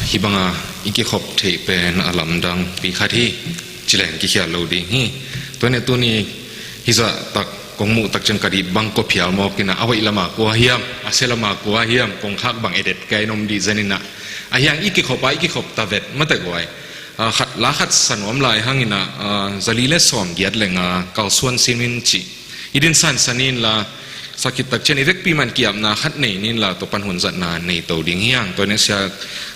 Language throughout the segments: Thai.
ฮิบังอีกขบเทเป็นอลัมดังปีขาที่จิเลนกิเขียโลดีฮีตัวนี้ฮิจะตักกงมูตักจังกะดีบังก็เพียลมอกินะเอาไว้ละมากว่าเฮียมอาเซละมากว่าเฮียมกงคักบังเอเด็ดไกนมดีเจนินะยังอีกขบไปอีกขบตาเวดมาแต่กวยขัดลาขัดสนวมลายหังอินะจะลีเลสอมเกียดเลงเกาส่วนซิมินจีอีดินสันสันินละสักกิตักเชนิเวกปีมันเกียบนาขัดนี่นี่ละตัวปันหุ่นจัดนาในตัวดิ่งเฮียงตัวนี้เสีย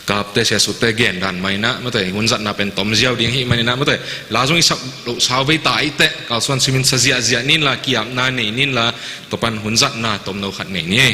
กับแต่เสียสุดแต่เกณฑ์ดันไม่นะเมื่อแต่หุ่นจัดนาเป็นตอมเจียวดิ่งเฮียมันนะเมื่อแต่ลาจงอีสักสาวไปตายแต่เกาส่วนซิมินเสียนี่ละเกียบนานี่ละตัวปันหุ่นจัดนาตอมเราขัดนี่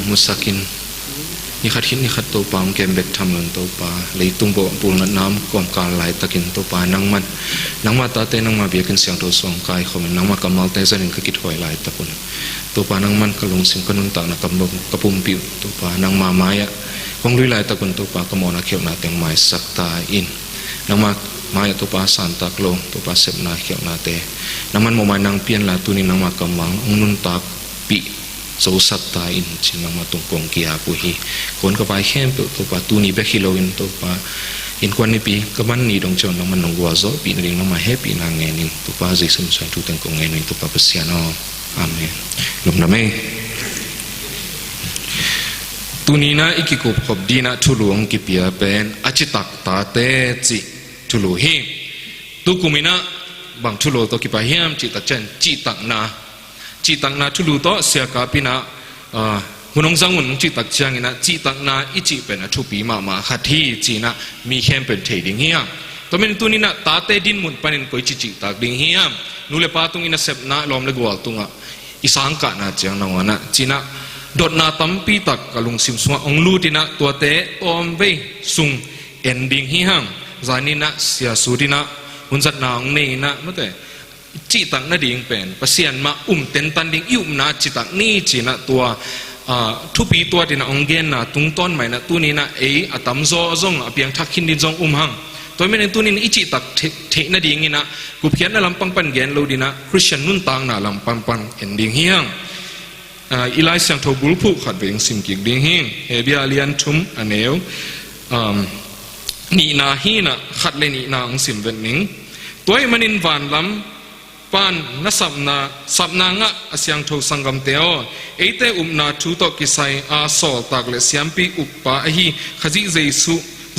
มุสักินนี่ขัดหินนี่ขัดตัวปามเกมเบ็ดทำเงินตัวปลาเลยตุ้งโบปูนน้ำกวมการไหลตะกินตัวปลานังมาตาเตนังมาเบียกันเสียงตัวสองกายเขามันนังมากำมัลเตจันินก็กิดหอยไหลตะกุนตัวปลานังมันกระลงสิงกนุนตานักกระปุ่มปิวตัวปลานังมาไม้อะคงลุยไหลตะกุนตัวปลากระมอนาเขียวนาเตียงไม้สักตาอินนังมาไม้ตัวปลาสันตากลงตัวปลาเสพนาเขียวนาเตนังมันโมมานังเปลี่ยนละตัวนี้นังมากำมังนุนตาปิโซสัตตาอินจินังมาตุงกงเกียปุหิคนก็ไปแค่ตัวปลาตูนี่เบคิโลอินตัวปลาอินควันนี่ปีก็มันนี่ดงเจ้านังมันนงวัวโซปีนึงนังมาแฮปปี้นางเงินินตัวปลาจิสมุสัยทุตังกงเงินินตัวปลาเปเสียนอาเมนลมน้ำเมตุนีนะอีกกุบขบดีนะทุลุงกิเปียเป็นอจิตักตาเตจิทุลุหิตุกุมินะบางทุลุตัวกิปะเฮียมจิตเจนจิตักนาทุลุโตเสียกาปินะหุนงจังหุนจิตักเชียงนะจิตักนาอิจิเป็นทุปีมาขัดที่จีนะมีเข้มเป็นเทดิงเฮีย ตัวมันตัวนี้นะตาเตดินมุนปันินก็จิจิตากดิ่งเฮียมนูเลปาตุงอินะเซปนะลอมเลกวลตุงะอิสังกะนะเจียงนวนะจีนะดดนาตัมปีตักกะลุงซิมสุงองลูดินะตัวเตอมเวซุงเอ็นดิ่งเฮียมจานินะเสียสูดินะหุนจัดนางนี่นะมั้งแต่จิตักนะดิ่งเป็นภาษามาเต็นตันดิ่งยุ่มนะจิตักนี่จีนะตัวทุปีตัวที่นะองเกนนะตุงต้นใหม่นะตัวนี้นะอตัมโซซงเพียงทักขินดินซงหังตัวไม่ในตัวนี้อิจิตักเทนะดิ่งนะกูเพียนนะลำปังปันเกนโลดีนะคริสเตียนนุ่นต่างนะลำปังปันเอ็นดิ่งเฮียงอีไลซ์ยังทบุลผูกขัดเวงสิมกิกดิ่งเฮียงเฮบิอาเลียนทุมอันเอวนี่นาฮีนะขัดเลยนี่นาองสิมเวนิงตัวมันอินวันลำpan na sabna nga asyang tho sangam teo eite umna thu to kisai a sol tak le siampi uppa ahi khaji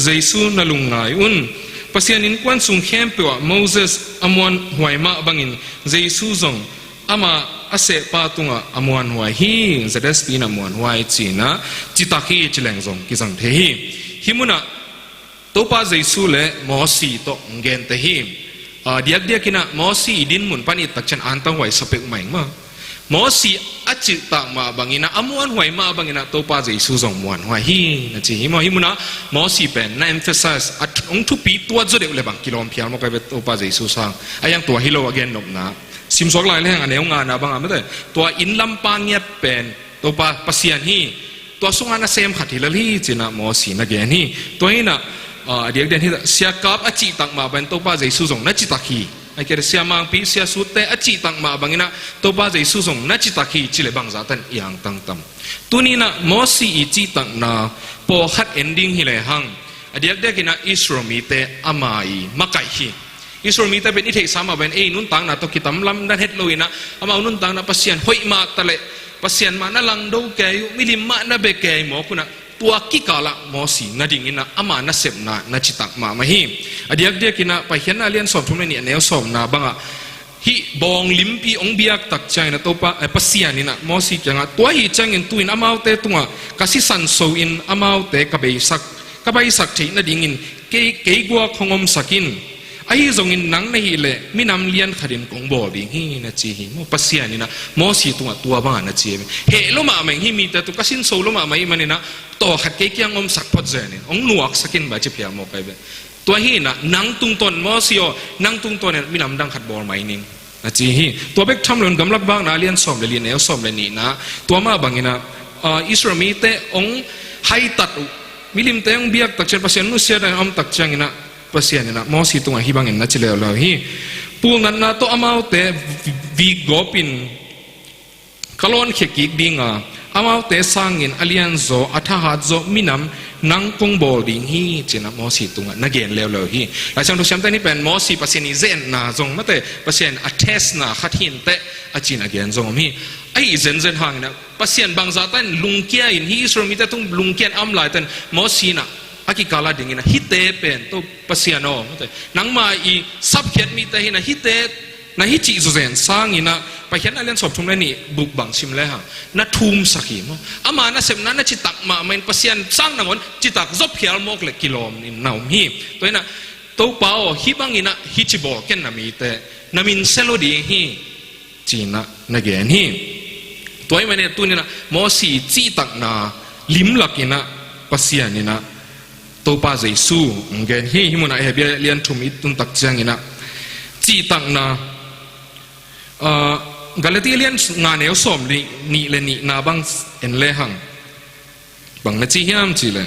jaisu na lungai un pasian in kwan sung khem pe Moses amwan huaima bangin jaisu zong ama ase pa tunga amwan huai hi zades tin amwan huai china chitaki chileng zong kisang the hi himuna topa jaisu le mosi to ngen te hi dia kina mosi idin mun pani takchan antang wai sapek maing ma mosi achi tak ma bangina amuan wai ma bangina topa jai su zong muan wai hi na chi hi mo hi muna mosi pen na emphasize at ong thu pi tua zo de le bang kilom phial mo kai be topa jai su sang ayang tua hilo again nok na sim sok lai le hang aneu nga na bang amate tua in lam pa ngia pen topa pasian hi tua sunga na sem khathi la hi china mosi na gen hi to hi na dia dan hita siakap aci tak ma ban topa jai su zong na citaki ai kira siamang pi sia sute aci tak ma bangina topa jai su zong na citaki chile bang zatan yang tang tam tunina mosi ici tak na po khat ending hi le hang dia dia kina isromite amai makai hi isromite ben ithei sama ben nun tang na to kitam lam dan het loina ama nun tang na pasian hoi ma tale pasian ma na lang do ke milim ma na be ke mo kuna tua kikala mosi na dingina ama na sepna na chitak ma mahi adiak dia kina pahian alian som thum ni aneu som na banga hi bong limpi ong biak tak chai na topa pasian ni na mosi changa tua hi changin tuin amau te tunga kasi san so in amau te kabai sak thei na dingin ke gwa khongom sakin ai zongin nang na hi le minam lian kharin kong bol ding hi na chi hi mo pasian ni na mosi tunga tua banga na chi he lo ma meng hi mi ta tu kasin so lo ma mai manina to khat ke kyang om sak phot zene ong nuak sakin ba che phia mo kai be to hi na nang tung ton mo sio nang tung ton mi nam dang khat bol mai ning na chi hi to bek tham lon gam lak bang na lian som le lin el som le ni na to ma bangina isrami te ong hai tat milim te ong biak tak chen pasien nu sia dang om tak changina pasien na mo si tunga hi bangin na chile lo hi pul nan na to amau te vi gopin kalon kheki dinga amau te sangin alian zo athahat zo minam nang kong bol ding hi chena mo si tunga nagen lelo hi la chang do siam ta ni pen mo si pasien ni zen na zong mate pasien a test na khathin te achin again zong mi ai zen hang na pasien bangza tan lungkia in hi sro mi ta tung lungkian am lai tan mo si na aki kala dingina hite pen to pasien o mate nang ma I sab khet mi ta hi na hite na hi chi zo zen sangina pahian alian sop thum ni buk bang sim le ha na thum sakhi mo ama na sem na chitak ma main pasian sang nangon chitak zop khial mok le kilom ni naum hi toina to pao hi bangina hi chi bo ken na mi te namin selodi hi china na gen hi toy mane tu ni na mo si chi tak na lim lakina pasian ni na to pa jaisu ngen hi himuna he bia lian thum it tun tak changina chi tak na Galatian nga neo som ni le ni na bang en le hang bang na chi hiam chi le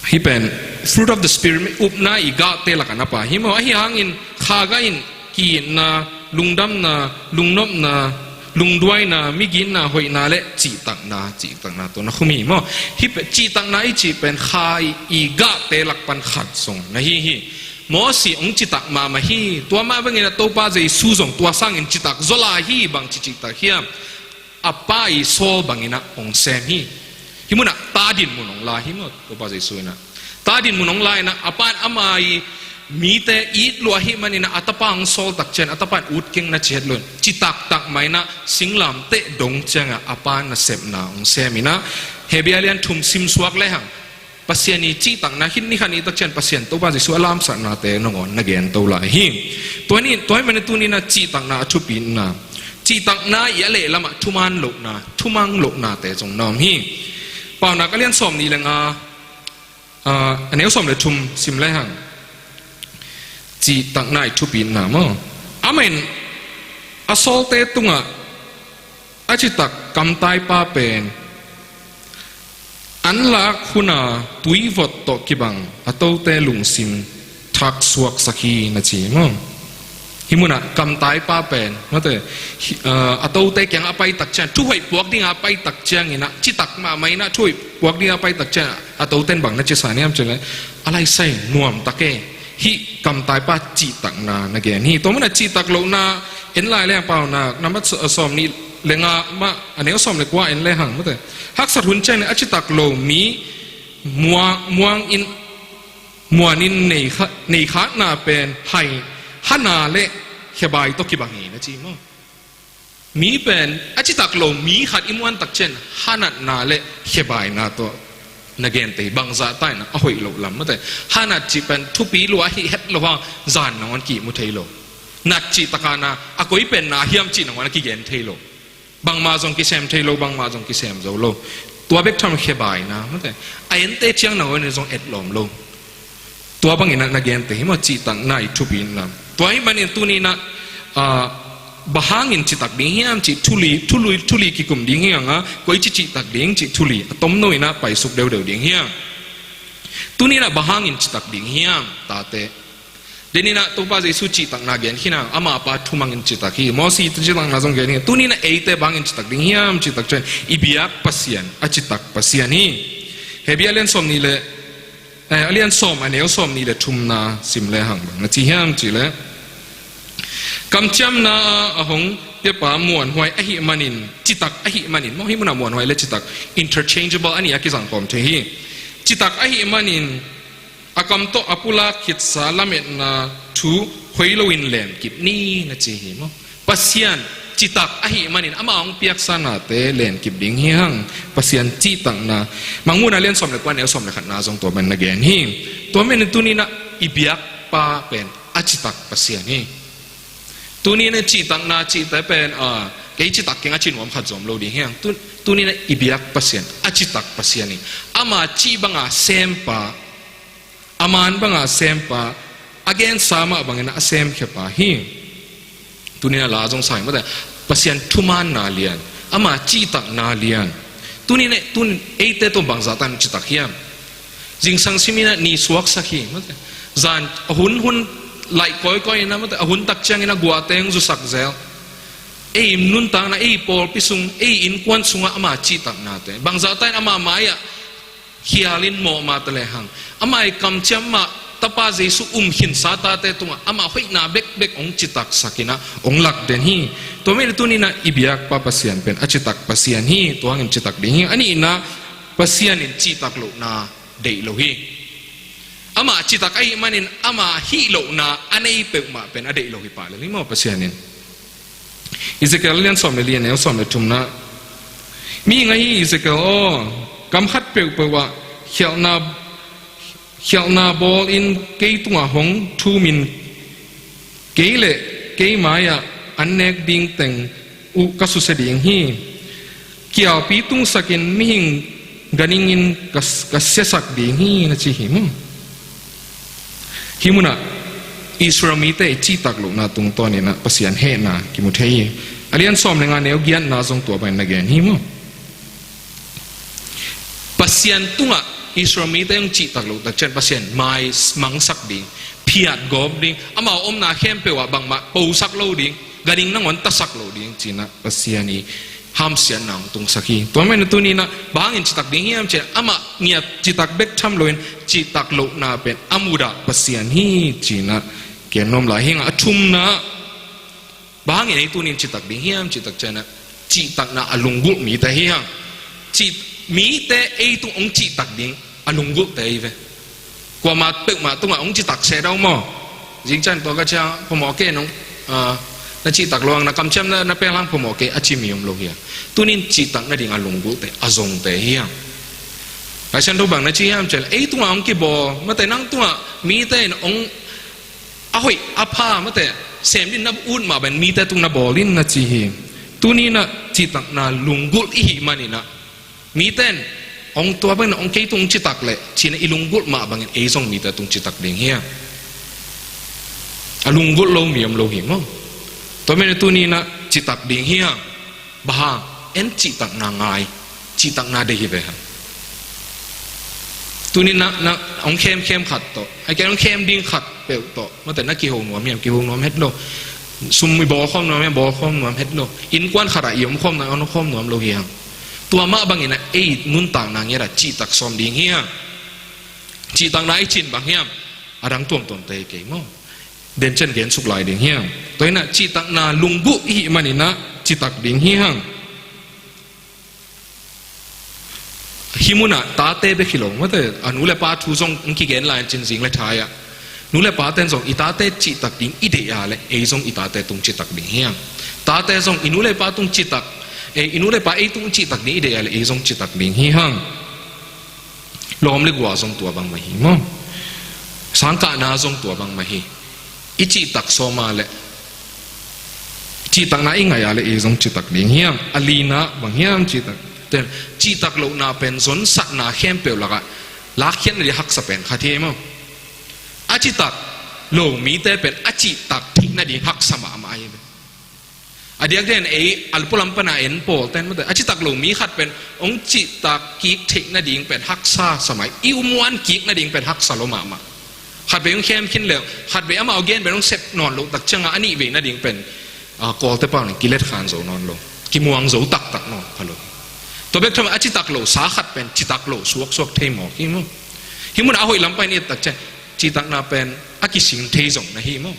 hi pen fruit of the spirit up na I ga te la kana pa hi mo hi hang in kha ga in ki na lungdam na lungnop na lungduai na migin na hoi na le chi tak na to na khumi mo hi pe chi tak na I chi pen kha I ga te lak pan khat song na hi mo si ong chitak ma hi tua ma bangina topa jai su zong tua sang in chitak zola hi bang chitak hiam apa I sol bangina ong sem hi himuna tadin munong la hi mo topa jai su na tadin munong la na apan amai mi te it lo hi manina atapang sol tak chen atapan ut king na chetlon chitak tak mai na singlam te dong changa apan na sep na ong semina hebialian thum sim suak le hang pasien ni chi tak na hin ni khan ni tak chen pasien to ba ji su alam sa na te nongon na gen to la hi toy man tu ni na chi tak na thu pin na chi tak na ya le lama thuman lo na thumang lo na te jong nom hi pau na ka lian som ni lengaอันนี้som le thum sim le hang chi tak na thu pin na mo amen asolte tunga achi tak kam tai pa pen an la khuna tui vot to kibang ato te lung sim thak suak sakhi na chi mo himuna kam tai pa pen no te ato te kyang apai tak chan thu hoi puak ding apai tak chang ina chi tak ma mai na thui puak ding apai tak chan ato ten bang na chi sa niam chele alai sai nuam take hi kam tai pa chi tak na na ge ni to mana chi tak lo na en lai le pau na namat som ni lenga ma ane som le kwa en le hang mate hak sat hun chen achi tak lo mi muang in muanin nei kha na pen hai hana le khebai to ki bangi na chi mo mi pen achi tak lo mi khat imwan tak chen hana na le khebai na to nagain te bangza tai na ahoi lo lam mate hana chi pen thu pi lo hi het lo wa zan ngon ki mu thei lo nat chi takana akoi pen na hiam chi ngon ki gen thei lo bang ma jong ki sem thei lo bang ma jong ki sem zo lo tua bek tham khebai na mate ayen te chiang na wen jong et lom lo tua bang ina nagain te mo chi tang nai thu pin na tua hi manin tu ni na bahangin chi tak ding hiam chi thuli ki kum ding hiang a koi chi tak ding chi thuli tom noi na pai suk deu ding hiang tu ni na bahangin chi tak ding hiam ta te denina to pa jesu chi tak na gen hina ama pa thumangin chi tak hi mo si chi tak na jong gen tu ni na eite bangin chi tak ding hiam chi tak chen ibiak pasian a chi tak pasian hi hebialen som ni le alian som aneu som ni le thum na sim le hang na chi hiam chi le kam cham na ahong te pa muan hoi a hi manin chitak a hi manin mo hi muna muan hoi le chitak interchangeable ani akizang pom the hi chitak a hi manin akam to apula khit salamet na thu hoiloin len kip ni na chi hi mo pasian chitak a hi manin ama ong piak sana te len kip ding hi hang pasian chi tang na manguna len som le kwan el som le khat na jong to man na gen hi to men tu ni na ibiak pa pen achitak pasian hi tu ni na chi tak na chi ta pen ke chi tak kenga chin wam khat zom lo di hiang tu ni na ibiak pasien a chi tak pasien ni ama chi banga sempa aman banga sempa again sama bangena asem khepa hi tu ni na la jong sai ma da pasien thuman na lian ama chi tak na lian tu ni ne tun eite to bangza tan chi tak hiam jing sang simina ni suak sakhi ma zan hun lại coi na mà hun tak chang ina gua teng zu sak zel nun tang na pol pisung in kwan sunga ama chi tak na te bang za tai ama maya hialin mo ma tale hang ama kam cham ma tapa jesu hin sa ta te tunga ama hoi na bek ong chi tak sakina ong lak den hi to me tu ni na ibiak pa pasian pen a chi tak pasian hi to angin chi tak ding hi ani na pasian in chi tak lo na dei lo hi ama chi tak ai manin ama hi lo na anei pe ma pen adei lo hi pa le mo pasianin Ezekiel lian som le lian el som le tum na mi ngai Ezekiel kam khat pe wa khiao na bol in ke tunga hong thu min ke le ke maya anek ding teng u kasu se ding hi kiao pi tung sakin mi hing ganingin kas sesak ding hi na chi hi mo himuna Israel mi te chi tak lo na tung to ni na pasian he na ki mu thei alian som lenga neu gian na jong to ban na gen hi mo pasian tunga Israel mi te chi tak lo tak chen pasian mai mang sak ding phiat gob ding ama om na khem pe wa bang ma po sak lo ding ganing na ngon ta sak lo ding china pasian ni ham sian nang tung sakhi to men tu ni na bangin chi tak ding hiam che ama nia chi tak bek tham loin chi tak lo na pen amuda pasian hi china kenom la hinga athum na bangin ai tu nin chi tak ding hiam chi tak chana chi tak na alungul mi ta hiang chi mi te ai tu ong chi tak ding alungul te ve kwa ma pe ma tu ma ong chi tak se dau mo jing chan to ka cha pomo ke nong na chi tak loang na kam cham na pe lang pomo ke achi mium lo hia tunin chi tak na ding alungul te azong te hiang ไอ้ฉันรู้บางนะชี้ยามเจลตัวองค์กี่บ่มาแต่นั่งตัวมีแต่องค์อ้อยอาภามาแต่เสมดินนับอุ่นมาเป็นมีแต่ตุงนับบอลินนะจีฮีตัวนี้นะจิตักนาลุงกุลอีมันนี่นะมีแต่องตัวเป็นองค์กี่ตุงจิตักเลยชีนอีลุงกุลมาบางเอซงมีแต่ตุงจิตักเดียงเฮียลุงกุลโลมีมโลหิมั้งตัวเป็นตัวนี้นะจิตักเดียงเฮียบ้าเอ็นจิตักนางไงจิตักนาเดียไปฮะตัวนี้นะองเข้มขัดต่อไอ้แกองเข้มดิ้งขัดเปลวต่อมาแต่นักกีฬาหัวเมียกีฬาหัวเฮ็ดโลซุ่มมีบอลข้อมหัวเมียบอลข้อมหัวเฮ็ดโลอินกวนขระยมข้อมนะเอาข้อมหัวโลเฮียตัวมาบางอย่างนะนุนต่างนางเงี้ยละจีตักซอมดิ้งเฮียจีตักนายจินบางเฮียอารังตัวเตะเกี่ยมั้งเดินเช่นเกี่ยสุกลายดิ้งเฮียตัวนี้นะจีตักนาลุงบุอีมันนี่นะจีตักดิ้งเฮียฮิมุนะตาเต้เบคิโลมาแต่อนุเลปาทูซงกิเกนไลน์จินสิงเลทายะนุเลปาเต้ซงอิตาเต้จิตักดิ้งอิเดียเลยซงอิตาเต้ตุงจิตักดิ้งเฮียตาเต้ซงอินุเลปาตุงจิตักอินุเลปาตุงจิตักดิ้งอิเดียเลยซงจิตักดิ้งเฮียลมเล็กว่าซงตัวบางมาฮีมั้งสังกานาซงตัวบางมาฮีอิจิตักโซมาเลยจิตักนาอิงไงอะไรซงจิตักดิ้งเฮียอลีนาบางเฮียจิตักจีตักโลนาเป็นสนสักนาเข้มเปลวละกะลักเขียนในหักสเปนขัดเทียมอาจิตักโลมีแต่เป็นอาจิตักทิ้งนาดีหักสมามาอย่างอดีตเด่นอัลปุลัมปนาเอ็นโปแต่เมื่ออาจิตักโลมีขัดเป็นองจิตักกิกทิ้งนาดีเป็นหักซาสมัยอิวมวนกิกนาดีเป็นหักสโลมาขัดไปองเข้มขึ้นแล้วขัดไปเอาเกนเป็นองเซปนอนโลตักจังอันนี้เวนาดีเป็นกอลเตปานี่กิเลสขานโซนอนโลกิมวงโซตักนอนพะโลตัวเบกทำอาจิตักโลสาขัดเป็นจิตักโลสวกเทมอฮิมุนอาหอยลำไปนี่ตักเจจิตักนาเป็นอากิสิงเทจงนะฮิมุ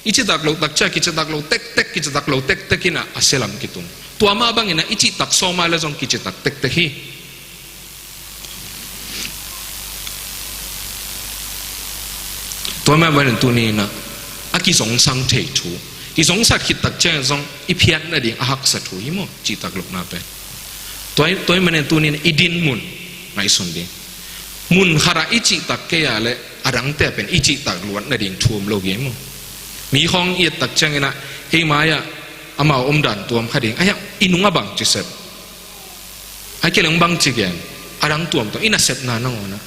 อิจิตักโลตักเจกิจิตักโลเต็กกิจิตักโลเต็กกินะอาเซลัมกิตุนตัวมาบางนะอิจิตักโซมาเลจงกิจิตักเต็กฮิตัวมาบางตัวนี้นะอากิสงสังเทจูอิสงสักขิดตักเจจงอิเพียนนะดิ่งอาหักสัตว์ฮิมุจิตักโลนาเป็นตัวมันตัวนี้อิดินมุนไม่สนดีมุนขราอิจิตักเกียเลยอารังเตเป็นอิจิตักล้วนนั่นเองท่วมโลกยังมีห้องเอียตักจังนะมายะอามาอมดันตัวมันขดิ่งไอ้ยังอินุงบังจิเสบไอ้เกลังบังจิเกนอารังตัวมันอินาเสบนานังวนะ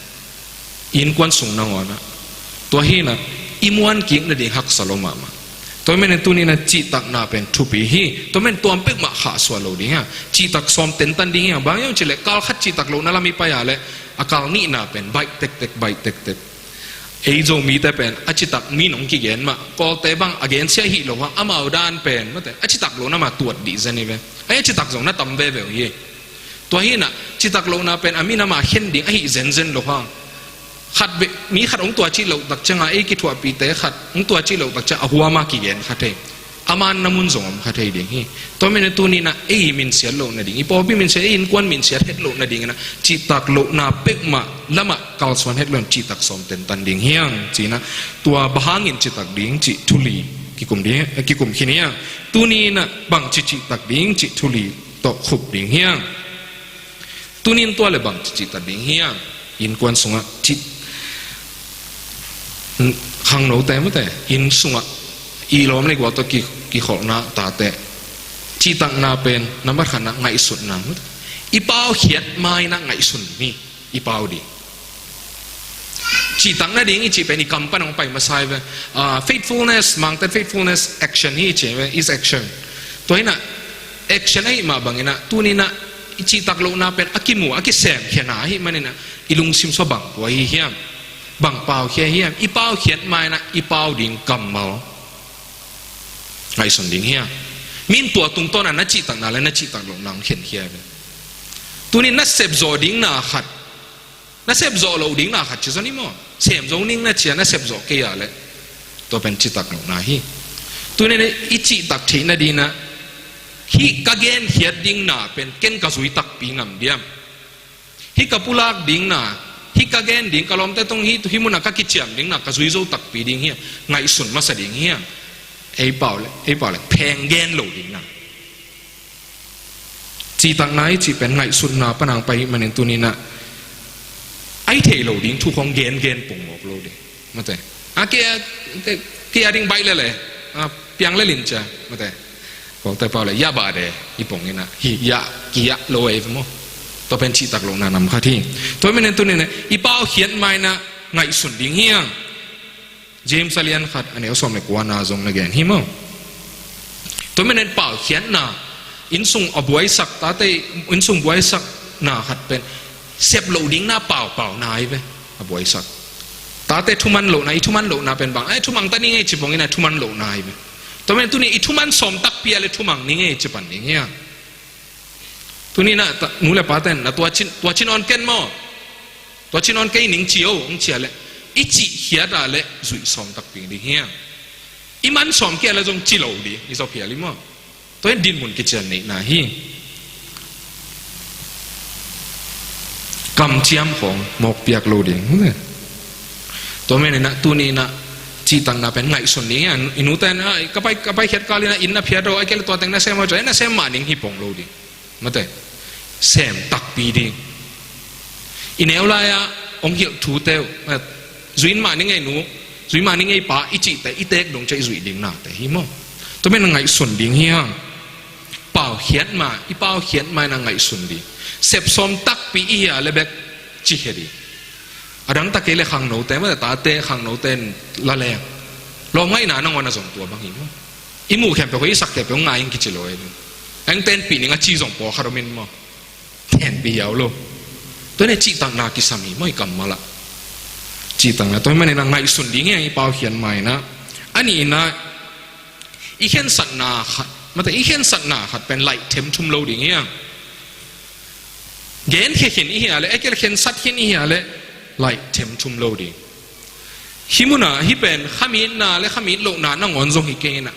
อินควันสูงนังวนะตัวฮีนะอิมวันกิงนั่นเองหักสโลมาตัวมันตัวนี้นะจิตักนาเป็นทุบีฮีตัวมันตัวเป็กมาขาสวาโลดีฮะจิตักซ้อมเต็นตันดีฮะบางอย่างเฉลี่ยกาลขัดจิตักโลนั่นละมีไปอะไรอากาศนี่นาเป็นใบเต็กใบเต็กโจมีแต่เป็นอจิตักมีน้องกี่เย็นมาก็แต่บางอเกนเสียหิโลว่าอามาอุดานเป็นมาแต่อจิตักโลนั่นมาตรวจดีเซนี่เป็นไอ้จิตักส่งนั่นตั้มเบลเย่ตัวฮีนะจิตักโลนั่นเป็นอามีนามาเห็นดิ่งไอ้เซนโลว่าขัดมีขัดองตัวจีเหลาตักจังไอ้กิทัวปีเตะขัดองตัวจีเหลาตักจะหัวมากี่เย็นขัดเองอามันน้ำมุนส่งขัดเองดิ่งฮีตัวมันตัวนี้นะมินเสียโลนั่นดิ่งอีพอพี่มินเสียอินกวนมินเสียเฮ็ดโลนั่นดิ่งนะจิตักโลนาเป็กมาละมาเกาสวนเฮ็ดโลจิตักสมเต็นตันดิ่งเฮียงจีนะตัวบางอินจิตักดิ่งจิทุลีกิกุมดิ่งกิกุมขี้เนี้ยตัวนี้นะบางจิตักดิ่งจิทุลีตกขุบดิ่งเฮียงตัวนี้ตัวเลยบางจิตักดิ่งเฮียงอินกวนส่งจิขังโนแต่ไม่แต่อินสุงะอีล้อมเลยว่าตัวกี่ขอนาตาแต่จีตังนาเป็นน้ำมันขันไงสุดน้ำอีเป้าเขียดไม้นะไงสุดนี่อีเป้าดีจีตังนั่นเองอีจีเป็นอีกำปั้นของไปมาใส่ไปfaithfulness มังแต่ faithfulness action นี่จีเป็น is action ตัวนี้นะ action ให้มาบางนะตัวนี้นะจีตักโลนาเป็นอากิมูอากิแสมเขียนหาให้มันนี่นะอีลุงซิมสบังตัวเฮียมบังเปล่าเขียนเฮียมอีเป้าเขียนไม้นะอีเป้าดิ่งกำเมาไงสุดดิ่งเฮียมินตัวตุงต้นนั้นจีตังนาและนัจีตังลงนังเขียนเฮียไปตัวนี้นัเสพโจดิ่งนาขัดนัเสพโจเราดิ่งนาขัดจีสันนี่มั้งเสพโจนิ่งนัเชียนัเสพโจเกียร์เลยตัวเป็นจีตังลงนาฮีตัวนี้อีจีตักที่นาดีนะฮีกะเกนเฮียดิ่งนาเป็นเกนกะสุยตักปีงามเดียมฮีกะปุลากดิ่งนาฮิกาเกนดิ่งกะลอมแต่ตรงฮิมุนักกิจยามดิ่งนักกะซุยโซตักปีดิ่งเฮียไงสุนมาสดิ่งเฮียไอ้เปล่าเลยแพงเกนโหลดิ่งนักจีตังไหนจีเป็นไงสุนนาปนังไปมันเองตัวนี้นะ ไอเทโลดิ้งทุกของเกณฑ์ปุ่งออกโลดิ้งมาแต่เกียดิ้งใบเลยเปียงเลยลินจ้ะมาแต่บอกแต่เปล่าเลยยาบาเดอีปุ่งนี่นะฮิยากิยะโลเอฟโมตัวเป็นชีตักลงนานำข้าที่ตัวไม่เน้นตัวนี้นะอีเป้าเขียนไม่นะไงสุดดิ้งเฮียงเจมส์เลียนขัดอันนี้เอาสมในกว่านาจงนะแกนฮิโมตัวไม่เน้นเป้าเขียนนะอินซุงอบวยสักตาเตอินซุงบวยสักนาขัดเป็นเสียบโหลดิ้งหน้าเปล่านายไปอบวยสักตาเตทุมันโหลนายทุมันโหลนาเป็นบางไอ้ทุมังตานี่ไงจิบงนี่นะทุมันโหลนายไปตัวเป็นตัวนี้ทุมันสมตักเปียเลยทุมังนี่ไงจิบันนี่ไงตัวนี้นะนู้นเลยป้าเต้นนะตัวชินออนเกนมอตัวชินออนเกนหนิงเจียวเลยอีจีเฮียดาเลยจุยสมตักเปียนี่ไงอีมันสมเกี่ยเลยจงจิโลดีนี่สอบเพียลิมอตัวนี้ดินมุนกิจนี่นะฮีกำเจียมของหมกเปียกโลดิ้งตัวไม่เนี่ยนะตัวนี้นะจีตังนะเป็นไงส่วนนี้อินุแต่นะก็ไปเขียนกาลีนะอินนะเพียรเราไอ้แกเลยตัวแต่งนะเซมมาจ่อยนะเซมมานิ่งฮิปงโลดิ้งมาแต่เซมตักปีดิ้งอินเอลลายะองค์เหี่ยวถูเตวจุยมานิ่งไงหนูจุยมานิ่งไงป้าอีจีแต่อีเต็กดงใจจุยดิ้งนะแต่ฮิโมตัวไม่ไงส่วนดิ้งเฮียเป่าเขียนมาอีเป่าเขียนมาไงส่วนดิ้งเสพสมตักปีอีอะไรแบบจิเหรีอดังตะเกลขังโนเต้เมื่อตาเตะขังโนเต้นละแรงลองไม่นานวันน่ะส่งตัวบางทีอิมูแคมเปก็อีสักแคมเปง่ายกิจเลยเอ็งเต้นปีนึงก็จีส่งปอคารมินมั้งแทนปียาวโลตัวนี้จีตังนากิสามีไม่กำมาละจีตังนะตัวไม่ในนางไงสุดดิ้งไงเป่าเขียนใหม่นะอันนี้นะอีเขียนสัตนาขัดมาแต่อีเขียนสัตนาขัดเป็นไหลเทมชุมโลดิ้งเงี้ยเกณฑ์เขียนอีเหี้ยเลยไอ้เกณฑ์เขียนสัตว์เขียนอีเหี้ยเลยไล่เทมชุมโลดีฮิมุนาฮิเป็นขมิ้นนาและขมิ้นโลนานั่งอนซงฮิเกนะ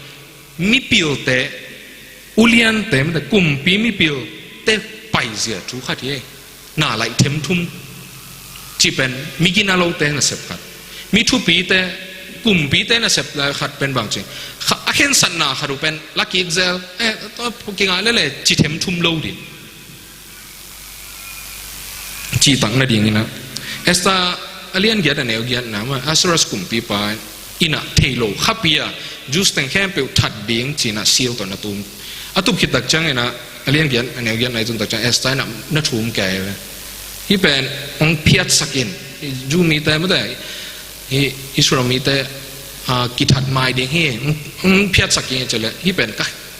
มิปิลเตอุเลียนเตมันแต่กุมปีมิปิลเตไปเสียทุกขัดเย่น่าไล่เทมทุมจีเป็นมิกินาโลเตนะเสพขัดมิทุปีเตกุมปีเตนะเสพขัดเป็นบางจริงอาเข็นสันนาขัดรูเป็นลักกี้เอ็กเซลตัวพวกกิงอะไรเลยจีเทมทุมโลดีจีตังนาดิ่งนี่นะเอสตาอเลียนเกียรติเนวเกียรตินะมาอัสรัสกุมปีปายอินะเทโลขับเปียจูสแต่งแค่เปลวทัดดิ่งจีน่ะซีลตัวนัตุมอัตุคิดตักจังไงนะอเลียนเกียรติเนวเกียรติในจุนตักจังเอสตาน่ะนัทุมแก่เลยที่เป็นองเพียรสักินจูมีแต่ไม่ได้อิสรามีแต่กิทัดไม้ดิ่งเฮเพียรสักินจะเลยที่เป็น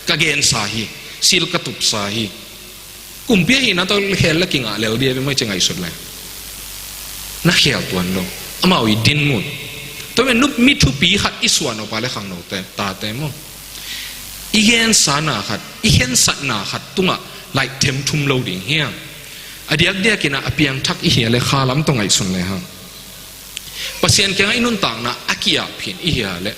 กะเกนสาฮีซีลกระตุบสาฮีกุมเปียหินะตัวเฮลละกิงอ่ะแล้วเดียวไม่จะไงสุดเลยนักเขียวตัวนึงอามาวิดินมุนตัวเป็นนุบมิทุปีขัดอิสวานออกไปเลยขังโนเตตาเตมอีเห็นสานาขัดอีเห็นสัตนาขัดตุ้งอ่ะไล่เทมทุมโลดิ่งเฮียอดีตเดียกินะอภิยังทักอีเหียเลยขาล้ำตรงไงสุดเลยฮะปัศยันแกงไอ้นุ่นต่างนะอากิยาพินอีเหียเลย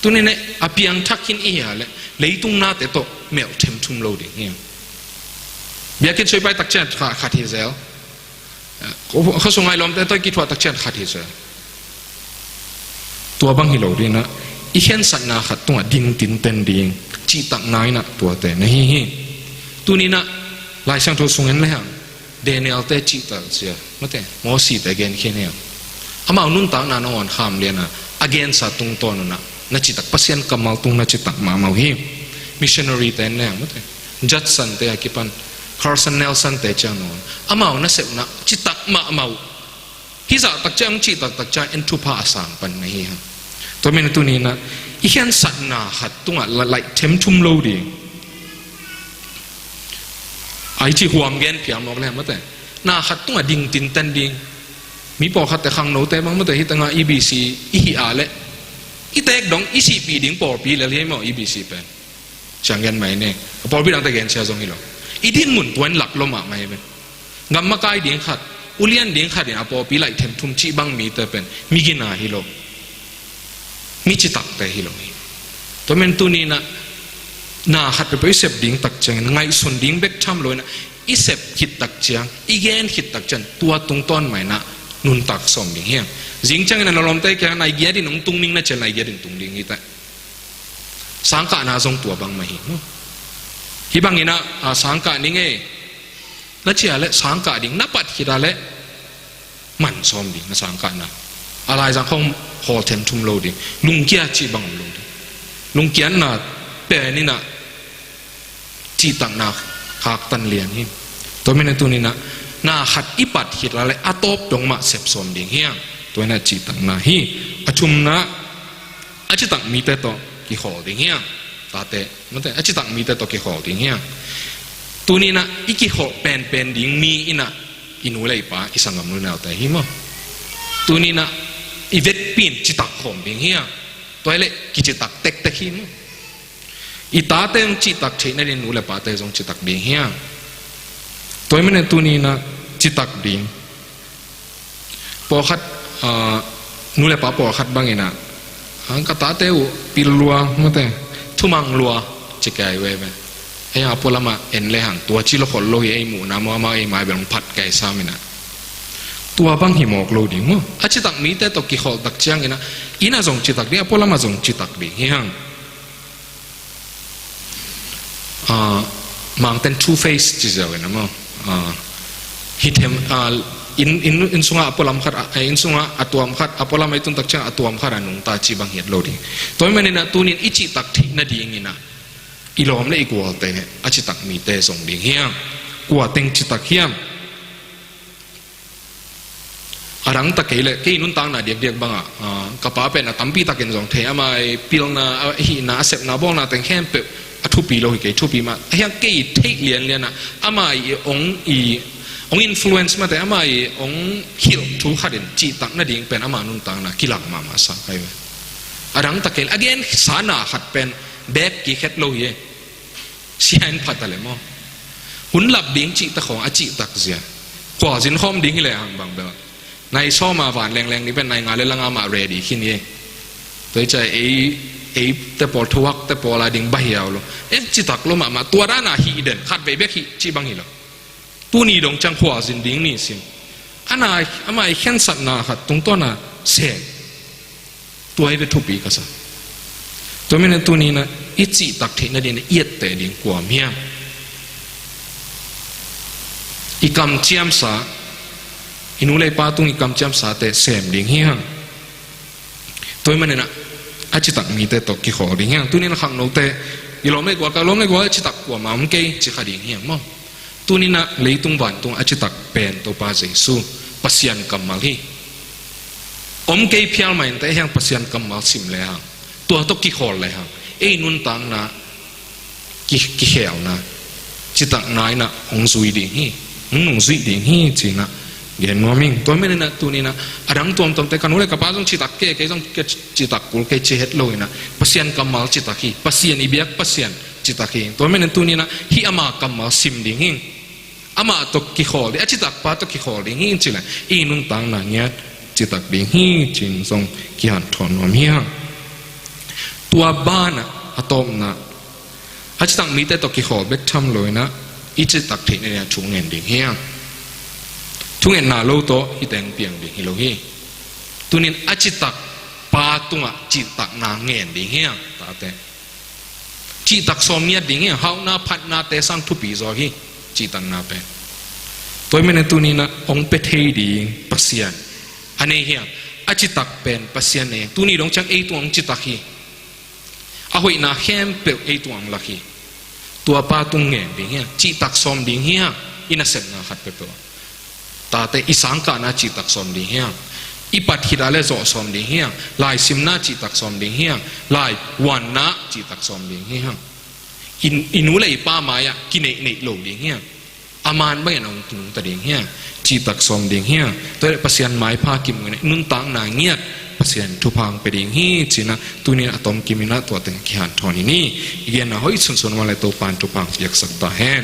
ตัวนี้เนี่ยอภิยังทักกินอีเหียเลยเลยตุ้งนาเตโตเมลเทมทุมโลดิ่งเฮียเบียกินช่วยไปตักเจนขาดเฮเซลเขาส่งไอ้ลมแต่ตัวกิจวัตรตักเจนขาดเฮเซลตัวบางฮิโลดีนะอีเห็นสัตนาขัดตัวดิ่งตินเต็นดิ่งจีตักนายนะตัวแต่นะฮีตัวนี้นะลายช่างตัวส่งเงินเลยฮะเดนิเอลแต่จีตักเสียไม่แต่มอสีแต่เกนแค่เนี่ยอามานุ่นต่างนานอนข้ามเรียนนะอเกนสัตตุงตอนนะนัจิตักพัศยันกำมัลตุงนัจิตักมาเมาฮีมิชชันนารีแต่เนี่ยไม่แต่จัดสันแต่กิปันคาร์สันเนลสันเตจานอนอามาน่ะเสพนะจิตตักมาอามาฮิซาตักจังจิตตักจังเอ็นทุพาสังปันนี่ฮะตัวเมนตัวนี้นะอีเห็นสัตนาขัดตัวละไล่เทมทุ่มโลดีไอที่ห่วงเงินเพียงมองแล้วมั้งแต่น่าขัดตัวดิ่งตินเต้นดิ่งมีปอขัดแต่ขังโนแต่บางมั้งแต่ฮิตังอีบีซีอีฮิอาเล่อีเตกดงอีซีปีดิ่งปอปีแล้วเรียกมั้งอีบีซีเป็นจังเงินไหมเนี่ยปอปีดังแต่เงินเชียร์ตรงนี้หรออีดินมุนตัวนั้นหลักลมไม่เป็นงามมาไกลดิ่งขัดอุเลียนดิ่งขัดเนี่ยพอปีไหลเทมทุ่มชีบังมีแต่เป็นมีกินาฮิโลมีจิตตักแต่ฮิโลตัวมันตัวนี้นะน่าขัดไปเสพดิ่งตักจังไงส่วนดิ่งเบกทำเลยนะอีเสพขิดตักจังอีเกนขิดตักจังตัวตรงต้นใหม่นะนุนตักสมดิ่งเฮียงจิงจังนั้นเราลองแต่แค่นายเกียดินงตุงนิ่งน่าจะนายเกียดินตุงดิ่งนี่แต่สังกัดน่าทรงตัวบางไม่เห็นฮิบังอินะสังกัดนี่ไงนั่นเชียร์เลยสังกัดดิ่งนับปัดฮิดาเลย มันซ้อมดินะสังกัดนะอะไรสังคมหอเทมทุ่มโลดิลุงเกียจีบังโลดิลุงเกียนน่ะเปรนี่น่ะจีตังนาขากตันเลียนนี่ตัวไม่ในตัวนี้นะนาขัดอิปัดหิดอะไรอัตบดงมาเสพสมดิ่งเฮียตัวนั้นจีตังนาฮีอชุมนะอาจิตังมีแต่ตัวกี่ขอดิ่งเฮียตาเตะมันแต่อาจิตังมีแต่ตัวกี่ขอดิ่งเฮียตัวนี้นะอีกี่ขอเป็นดิ่งมีอินะอินุเลยปะอิสังกัมนุนเอาแต่ฮิมะตัวนี้นะอีเวทปีนจิตักขอมดิ่งเฮียตัวเล็กกี่จิตักเต็กฮิมะอีตาเตงจิตักเชนในนูเลยปะเตงจิตักดิ่งเฮียตัวมันในตัวนี้นะจิตักดิ่งพอขัดนูเลยปะพอขัดบางอย่างนะก็ตาเตวปิลลัวมั้งแต่ทุ่มังลัวจะแก่เว้ยไปไอ้อาพลมาเอ็นเลยหังตัวชิลขอโลยไอ้หมูน้ำมาไอ้ไม้แบบผัดไก่ซ้ำนี่นะตัวบางหิมอกโลดิ่งมั้งอาจิตักมีแต่ตกิขอตักเชียงนี่นะอิน่าส่งจิตักดิ่งพลมาส่งจิตักดิ่งเฮียงมังเต็น two face จีเจ้าเองนะมั้งฮิตเฮมอินสุงะอพลามขัดอินสุงะอัตวมขัดอพลามไอตุนตักเชียงอัตวมขัดนุงตาจีบางเหตุโลดิ่งตัวมันนี่นะตัวนี้อิจิตักที่นาดิ่งนี่นะอีหลอมเลยกว่าแต่อาจิตักมีแต่ส่งดิ่งเฮียงกว่าเต็งจิตักเฮียงอารังตะเกยเลยกี่นุนตังน่ะเดียกบังอ่ะกระป๋าเป็นอ่ะตั้มปีตะเกนส่งเทียมาพิลน่ะฮีน่ะเสพน่ะบ้องน่ะแต่งแค่เปทุปีโลหิเกทุปีมาเฮียกี่เทคเลียนน่ะอามาองอินฟลูเอนซ์มาแต่อามาองฮิลทุกขัดจิตักน่ะดิ่งเป็นอามานุนตังน่ะกิลักมาสักไปเว้ยอารังตะเกย again สานาขัดเป็นแบบกี่แค่โลหิเสียนพัดอะไรมั้งหุ่นหลับดิ่งจิตะของอาจิตักเสียกว่าสินข้อมดิ่งเลยหังบางเบลในช่อมาหวานแรงๆนี่เป็นในงานเล่นละงามาเรดีขึ้นนี่โดยใจแต่ปอทวักแต่ปอลาดิ่งใบยาวเลยจิตักลงมาตัวด้านหน้าฮีเด่นขัดไปเบี้ยฮีจีบังฮีเลยตัวนี้ดงจังขวาสินดิ่งนี่สิอันไหนอันไหนแค่สัตว์นาขัดตรงต้นน่ะเสียตัวไอ้เป็นทุบีก็สักตัวไม่ในตัวนี้นะอิจิตักเทนเดียนเอียดแต่ดิ่งกว่าเมียอีกำเจียมสาอินุเลยปาตุงอีกำเจียมสาแต่เสมดิ่งเฮียงตัวมันเนี่ยนะอาจิตักมีแต่ตกกี่ขอดิ่งเฮียงตัวนี้นะขังโนแต่อีหลอมไม่กว่าก็ล้มไม่กว่าอาจิตักกว่ามั่งเกยจิขาดิ่งเฮียงมั่งตัวนี้นะเลยตุงบ้านตุงอาจิตักเป็นตัวปาเจสูปัสยันกำมัลฮีเกยเพียงไม่แต่เฮียงปัสยันกำมัลสิมเลยฮะตัวตกกี่ขอเลยฮะนุนตังนะกี่เขียวนะจิตักนายนะองซุยดิ่งฮีองซุยดิ่งฮีจีนะเย็นว่ามิงตัวไม่ได้นะตัวนี้นะอารังตัวแต่กันเลยกับป้าต้องจิตักเกยต้องจิตักกุลเกยเชิดเลยนะปัสยันกำมัลจิตักฮีปัสยันอิเบียกปัสยันจิตักฮีตัวไม่ได้ตัวนี้นะฮีอามากำมัลสิมดิ่งฮีอามาตกกี่ขอเลยจิตักป้าตกกี่ขอดิ่งฮีจีนะนุนตังนะเนี่ยจิตักดิ่งฮีจิงส่งกี่หันถอนว่ามิงตัวบ้านอะอะตอมนะอาจจะตั้งมีแต่ตกิขอเบ็ดทำเลยนะอีจิตักเทเนี่ยชุงเงินดิ่งเฮียชุงเงินน่าโลโตอีแตงเปียงดิ่งฮิโลฮีตัวนี้อาจิตักปาตุงอะจิตักนางเงินดิ่งเฮียตาเตจิตักสมเนียดิ่งเฮียเฮานาพัดนาเตสังทุปีจอฮีจิตังนาเปตัวมันตัวนี้นะองเปเทดิ่งปัสยันอันนี้เฮียอาจิตักเป็นปัสยันเนี่ยตัวนี้ดงจังตัวองจิตักฮีอาหุยนาเข้มเปลไอตัวอังลักฮีตัวป้าตุงเงินดิ่งเฮียจิตักสมดิ่งเฮียอินาเซนนาขัดเปลตาแต่อิสังกานาจิตักสมดิ่งเฮียอีปัดฮิดาเลโซสมดิ่งเฮียลายซิมนาจิตักสมดิ่งเฮียลายวันนาจิตักสมดิ่งเฮียอินุเลยป้ามายะกินเนโลดิ่งเฮียอามานไม่เอาตุงตะดิ่งเฮียจิตักสมดิ่งเฮียตัวปัสยันไม้พากิมเงินนุนตังนางเงียปัสยันทุพังไปดิ่งฮีจีนะตัวนี้อะตอมกิมินะตัวแต่งขีหันทอนี่อีกอย่างนะเฮ้ยส่วนมาเลยตัวปานทุพังอยากสักตาแห้ง